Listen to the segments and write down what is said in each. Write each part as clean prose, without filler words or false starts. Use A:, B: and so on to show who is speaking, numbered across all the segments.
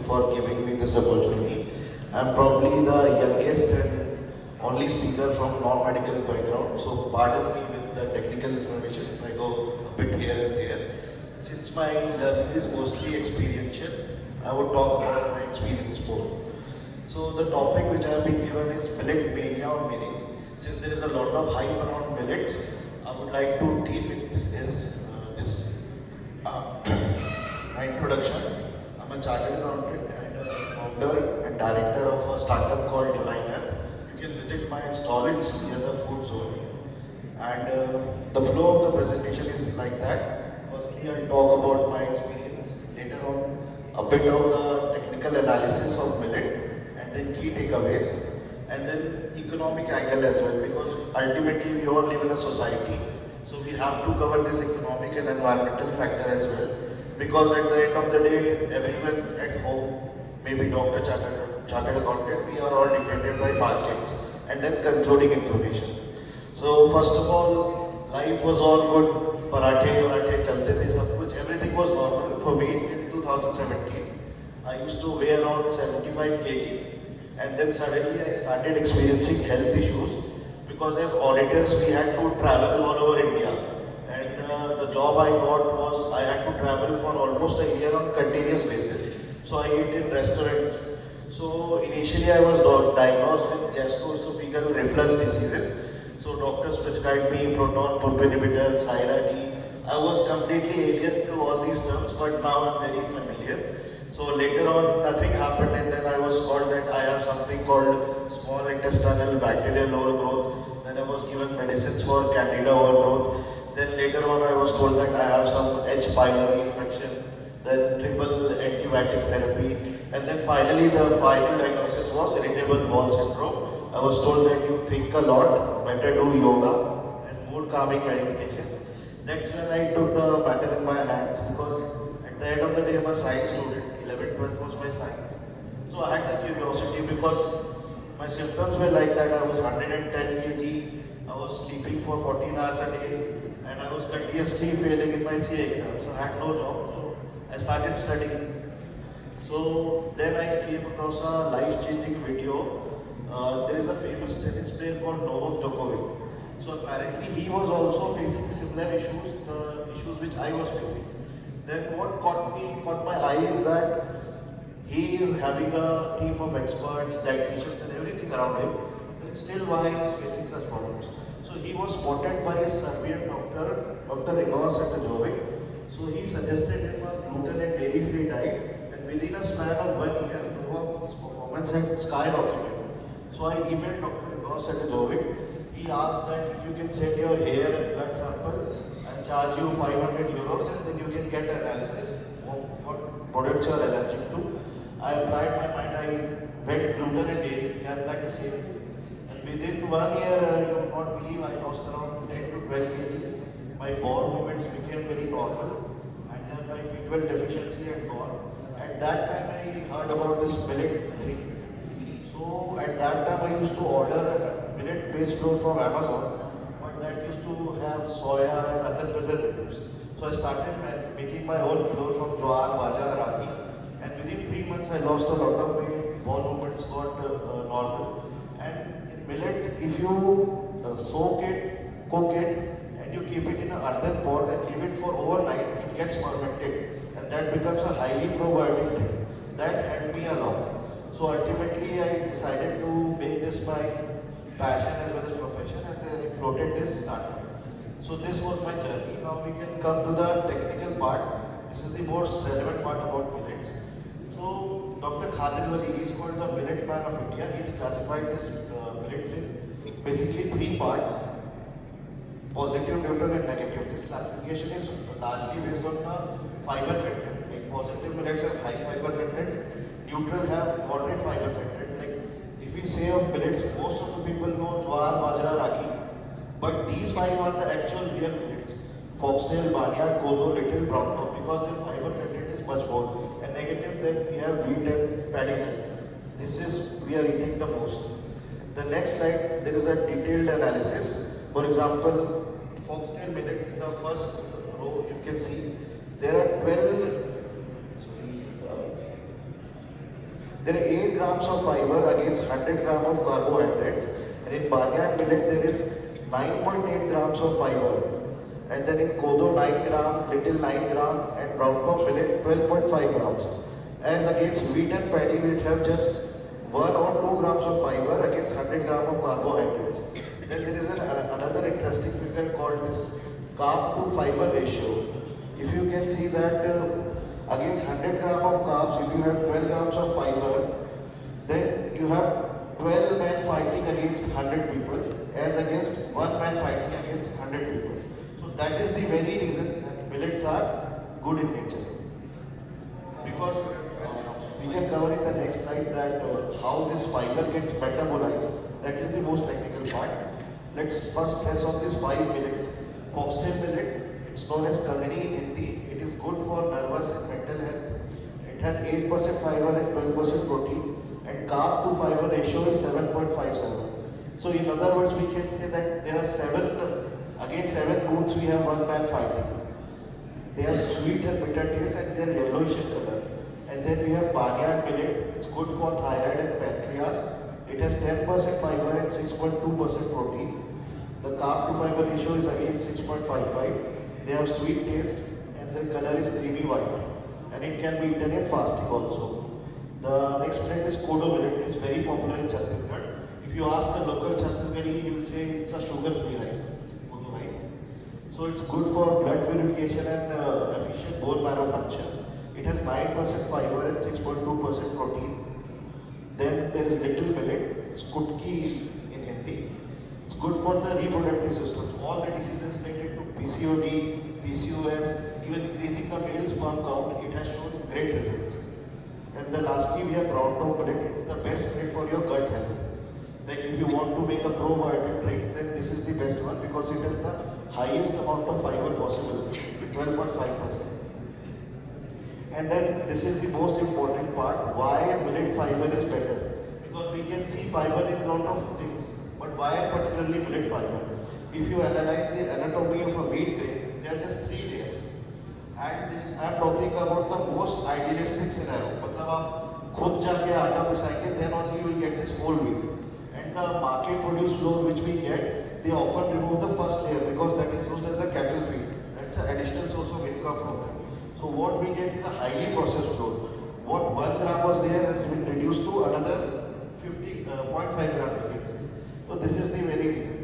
A: for giving me this opportunity. I'm probably the youngest and only speaker from non-medical background, so pardon me with the technical information if I go a bit here and there. Since my learning is mostly experiential, I would talk about my experience more. So the topic which I have been given is millet mania or meaning. Since there is a lot of hype around millets, I would like to deal with this my introduction. I'm a chartered accountant and a founder and director of a startup called Divine Earth. You can visit my stall, it's near the food zone. And the flow of the presentation is like that. Firstly, I'll talk about my experience. Later on, a bit of the technical analysis of millet and then key takeaways. And then economic angle as well, because ultimately we all live in a society. So we have to cover this economic and environmental factor as well. Because at the end of the day, everyone at home, maybe doctor, chartered accountant, we are all dictated by markets and then concluding information. So first of all, life was all good. Parathe chalte the sab kuch. Everything was normal for me till 2017. I used to weigh around 75 kg, and then suddenly I started experiencing health issues because as auditors we had to travel all over India, and the job I got was I had to travel for almost a year on continuous basis. So I ate in restaurants. So initially I was diagnosed with gastroesophageal reflux diseases. So doctors prescribed me proton pump inhibitor, Cyra D. I was completely alien to all these terms, but now I'm very familiar. So later on, nothing happened, and then I was called that I have something called small intestinal bacterial overgrowth. Then I was given medicines for candida overgrowth. Then later on, I was told that I have some H. pylori infection. Then triple antibiotic therapy, and then finally the final diagnosis was irritable bowel syndrome. I was told that you think a lot, better do yoga and mood calming medications. That's when I took the matter in my hands, because at the end of the day I'm a science student. 11th, 12th was my science. So I had the curiosity because my symptoms were like that. I was 110 kg, I was sleeping for 14 hours a day, and I was continuously failing in my CA exam. So I had no job. So I started studying. So then I came across a life-changing video. There is a famous tennis player called Novak Djokovic. So apparently he was also facing similar issues, the issues which I was facing. Then what caught my eye is that he is having a team of experts, dietitians and everything around him. Then still why he is facing such problems. So he was spotted by a Serbian doctor, Dr. Igor Satojovic. So he suggested him a gluten and dairy-free diet, and within a span of 1 year, Novak's performance had skyrocketed. So I emailed Dr. Igor Satojovic. He asked that if you can send your hair and blood sample and charge you 500 euros, and then you can get an analysis of what products you are allergic to. I applied my mind. I went gluten and dairy-free. I applied the same thing. And within 1 year, you would not believe I lost around 10 to 12 kgs. My bowel movements became very normal, and then my B12 deficiency had gone. At that time, I heard about this millet thing. So at that time, I used to order millet-based flour from Amazon, but that used to have soya and other preservatives. So I started making my own flour from jowar, bajra, ragi, and within 3 months, I lost a lot of weight. Bowel movements got normal. And in millet, if you soak it, cook it, and you keep it in an earthen pot and leave it for overnight, it gets fermented, and that becomes a highly probiotic drink. That helped me a lot. So ultimately, I decided to make this my passion as well as profession, and then I floated this startup. So this was my journey. Now we can come to the technical part. This is the most relevant part about millets. So Dr. Khadir Wali is called the millet man of India. He has classified this millets in basically 3 parts: positive, neutral and negative. This classification is largely based on the fiber content. Like positive millets have high fiber content, neutral have moderate fiber content. Like if we say of millets, most of the people know jowar, bajra, ragi, but these 5 are the actual real millets: foxtail, barnyard, kodo, little, brown top, because their fiber content is much more. And negative, then we have wheat and paddy rice. This is we are eating the most. The next slide, there is a detailed analysis. For example, foxtail millet, in the first row you can see there are 12 there are 8 grams of fiber against 100 gram of carbohydrates. And in barnyard millet, there is 9.8 grams of fiber. And then in kodo 9 gram, little 9 gram, and brown pump millet 12.5 grams. As against wheat and paddy, we have just 1 or 2 grams of fiber against 100 gram of carbohydrates. Then there is another interesting figure called this carb to fiber ratio. If you can see that against 100 gram of carbs, if you have 12 grams of fiber, then you have 12 men fighting against 100 people as against 1 man fighting against 100 people. So that is the very reason that millets are good in nature. Because we can cover in the next slide that how this fiber gets metabolized. That is the most technical part. Let's first stress on these 5 millets. Foxtail millet, it's known as Kagni in Hindi. It is good for nervous and mental health. It has 8% fiber and 12% protein. And carb to fiber ratio is 7.57. So in other words, we can say that there are 7 roots we have 1 man fighting. They are sweet and bitter taste and they are yellowish in color. And then we have barnyard millet. It's good for thyroid and pancreas. It has 10% fiber and 6.2% protein. The carb to fiber ratio is again 6.55. They have sweet taste and their color is creamy white. And it can be eaten in fasting also. The next millet is kodo millet. It's very popular in Chhattisgarh. If you ask a local Chhattisgarhi, he will say it's a sugar-free rice, kodo rice. So it's good for blood purification and efficient bone marrow function. It has 9% fiber and 6.2% protein. Then there is little millet. It's kutki in Hindi. It's good for the reproductive system. All the diseases related to PCOD, PCOS, even increasing the male sperm count, it has shown great results. And the lastly, we have brown top millet. It's the best millet for your gut health. Like if you want to make a probiotic drink, then this is the best one because it has the highest amount of fiber possible, 12.5%. And then this is the most important part, why millet fiber is better. Because we can see fiber in a lot of things, but why particularly millet fiber? If you analyze the anatomy of a wheat grain, there are just 3 layers. And this, I am talking about the most idealistic scenario. मतलब आप खुद जाके आटा पिसाएंगे, then only you will get this whole wheat. And the market produced flour which we get, they often remove the first layer because that is used as a cattle feed. That's an additional source of income from them. So what we get is a highly processed flour. What 1 gram was there has been reduced to another 0.5 gram against. So this is the very reason.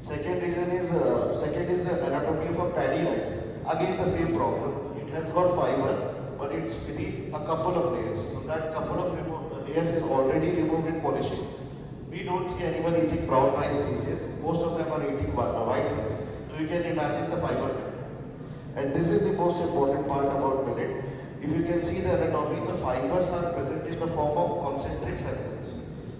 A: Second is anatomy of a paddy rice. Again the same problem. It has got fiber, but it's within a couple of layers. So that couple of layers is already removed in polishing. We don't see anyone eating brown rice these days. Most of them are eating white rice. So you can imagine the fiber. And this is the most important part about millet. If you can see the anatomy, the fibers are present in the form of concentric circles.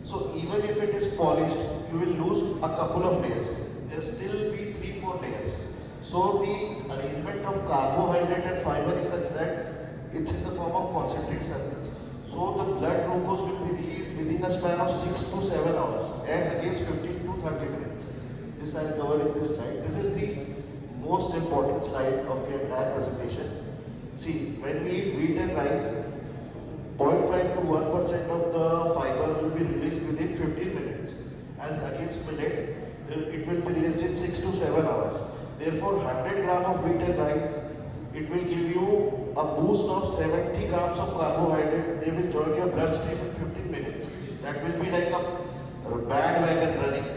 A: So even if it is polished, you will lose a couple of layers. There will still be 3-4 layers. So the arrangement of carbohydrate and fiber is such that it's in the form of concentric circles. So the blood glucose will be released within a span of 6 to 7 hours as against 15 to 30 minutes. This I'll cover in this slide. This is the most important slide of the entire presentation. See, when we eat wheat and rice, 0.5 to 1% of the fiber will be released within 15 minutes. As against millet, it will be released in 6 to 7 hours. Therefore, 100 gram of wheat and rice, it will give you a boost of 70 grams of carbohydrate. They will join your bloodstream in 15 minutes. That will be like a bandwagon running.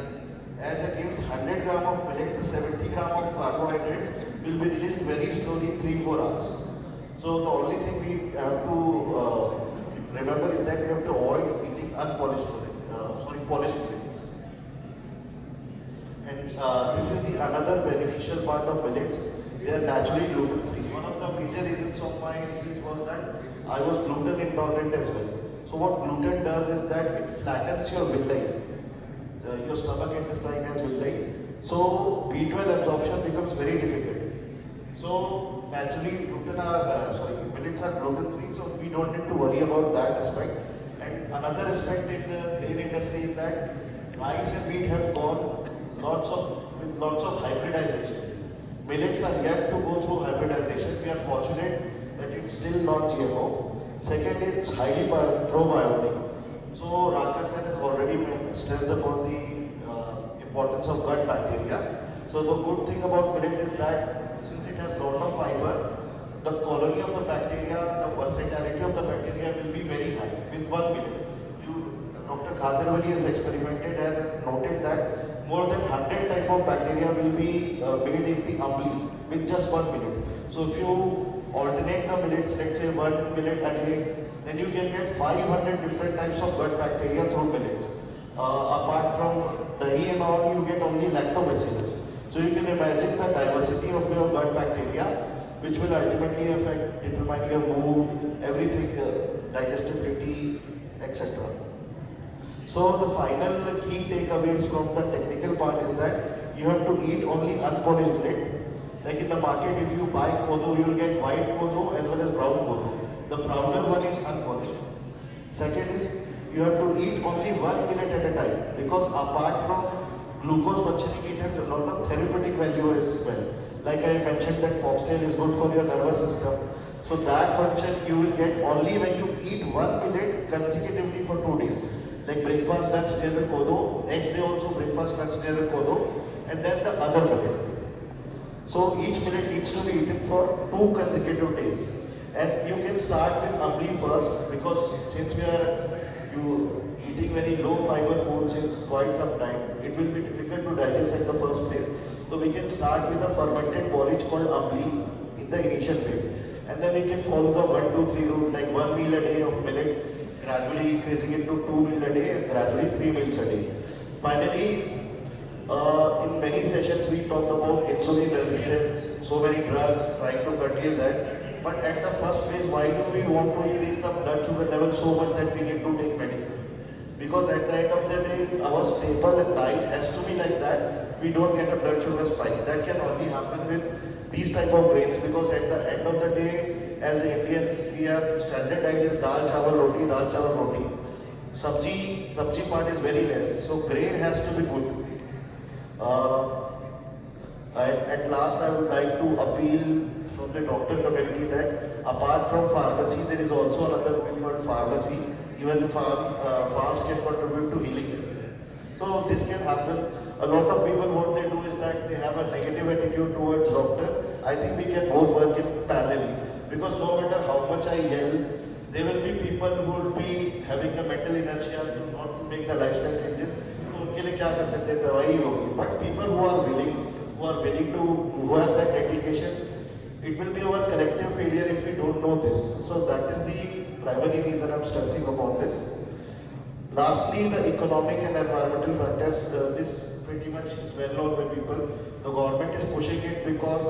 A: As against 100 gram of millet, the 70 gram of carbohydrates will be released very slowly in 3-4 hours. So the only thing we have to remember is that we have to avoid eating unpolished polished grains. And this is the another beneficial part of millets. They are naturally gluten-free. One of the major reasons of my disease was that I was gluten intolerant as well. So what gluten does is that it flattens your villi. Your stomach intestine has villi. So B12 absorption becomes very difficult. So naturally millets are gluten-free, so we don't need to worry about that aspect. And another aspect in the grain industry is that rice and wheat have gone with lots of hybridization. Millets are yet to go through hybridization. We are fortunate that it's still not GMO. Second, it's highly probiotic. So Rakesh has already stressed upon the importance of gut bacteria. So the good thing about millet is that since it has lot of fiber, the colony of the bacteria, the versatility of the bacteria will be very high with 1 millet. Dr. Khaterwali has experimented and noted that more than 100 type of bacteria will be made in the ambli with just 1 millet. So if you alternate the millets, let's say 1 millet a day, then you can get 500 different types of gut bacteria through millets. Apart from dahi and all, you get only lactobacillus. So you can imagine the diversity of your gut bacteria, which will ultimately determine your mood, everything, digestibility, etc. So the final key takeaways from the technical part is that you have to eat only unpolished millet. Like in the market, if you buy kodo, you will get white kodo as well as brown kodo. The browner one is unpolished. Second is you have to eat only 1 millet at a time, because apart from glucose functioning, it has a lot of therapeutic value as well. Like I mentioned that foxtail is good for your nervous system. So that function you will get only when you eat 1 millet consecutively for 2 days. Like breakfast, lunch, dinner, kodo. Next day also breakfast, lunch, dinner, kodo. And then the other millet. So each millet needs to be eaten for 2 consecutive days. And you can start with ambli first, because since we are eating very low fiber food since quite some time, it will be difficult to digest at the first place. So we can start with a fermented porridge called ambli in the initial phase. And then we can follow the 1, 2, 3 rule, like 1 meal a day of millet, gradually increasing it to 2 meals a day, and gradually 3 meals a day. Finally, in many sessions we talked about insulin resistance, so many drugs, trying to curtail that. But at the first phase, why do we want to increase the blood sugar level so much that we need to take medicine? Because at the end of the day, our staple diet has to be like that. We don't get a blood sugar spike. That can only happen with these type of grains, because at the end of the day, as an Indian, we have standard diet is dal, chawal, roti, dal, chawal, roti. Sabji part is very less. So grain has to be good. At last, I would like to appeal from the doctor community that apart from pharmacy, there is also another thing called pharmacy. Even farms can contribute to healing health. So this can happen. A lot of people, what they do is that they have a negative attitude towards doctor. I think we can both work in parallel, because no matter how much I yell, there will be people who will be having the mental inertia to not make the lifestyle changes. तो उनके लिए क्या कर सकते हैं, दवाई होगी. But people who are willing to, who have that dedication, it will be our collective failure if we don't know this. So that is the primary reason I'm stressing about this. Lastly, the economic and environmental factors. This pretty much is well known by people. The government is pushing it because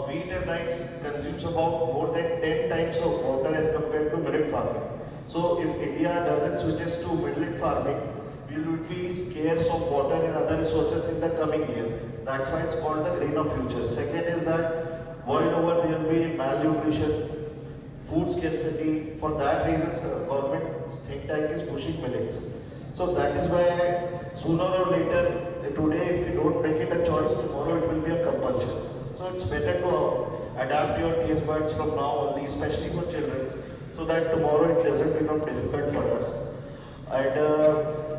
A: wheat and rice consumes about more than 10 times of water as compared to millet farming. So if India doesn't switches to millet farming, we will be scarce of water and other resources in the coming year. That's why it's called the grain of future. Second is that world over there will be malnutrition, food scarcity. For that reason, government think tank is pushing millets. So that is why sooner or later, today if you don't make it a choice, tomorrow it will be a compulsion. So it's better to adapt your taste buds from now only, especially for children, so that tomorrow it doesn't become difficult for us. And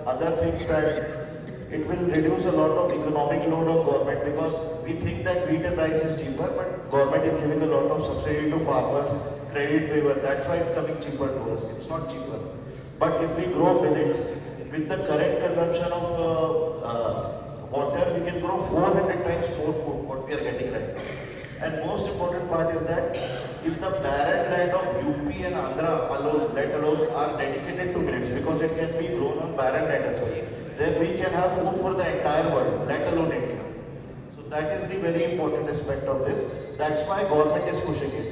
A: other things that it will reduce a lot of economic load on government, because we think that wheat and rice is cheaper, but government is giving a lot of subsidy to farmers, credit waiver. That's why it's coming cheaper to us. It's not cheaper. But if we grow millets with the current consumption of water, we can grow 400 times more food what we are getting right now. And most important part is that if the barren land of UP and Andhra alone, let alone, are dedicated to millets, because it can be grown on barren land as well, then we can have food for the entire world, let alone India. So that is the very important aspect of this. That's why government is pushing it.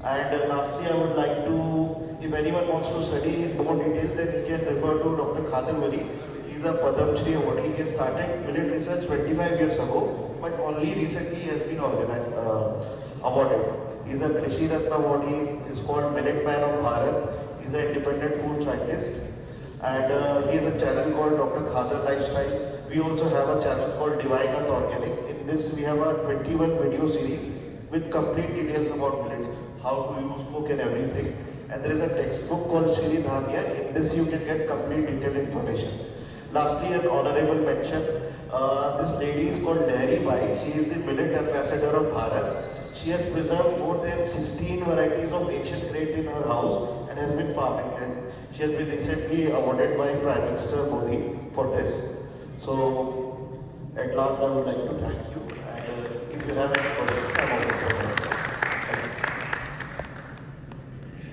A: And lastly, I would like to, if anyone wants to study in more detail, then he can refer to Dr. Khaterwali. He's a Padam Shri awardee. He started millet research 25 years ago, but only recently he has been awarded. He's a Krishi Ratna awardee. He's called Millet Man of Bharat. He's an independent food scientist. And he has a channel called Dr. Khater Lifestyle. We also have a channel called Divine Earth Organic. In this, we have a 21 video series with complete details about millets, how to use, cook and everything. and there is a textbook called Shri Dhanya. In this you can get complete detailed information. Lastly, an honorable mention. This lady is called Dairy Bai. She is the millet ambassador of Bharat. She has preserved more than 16 varieties of ancient grain in her house and has been farming. And she has been recently awarded by Prime Minister Modi for this. So, at last, I would like to thank you. And if you have any questions, I'm open for them.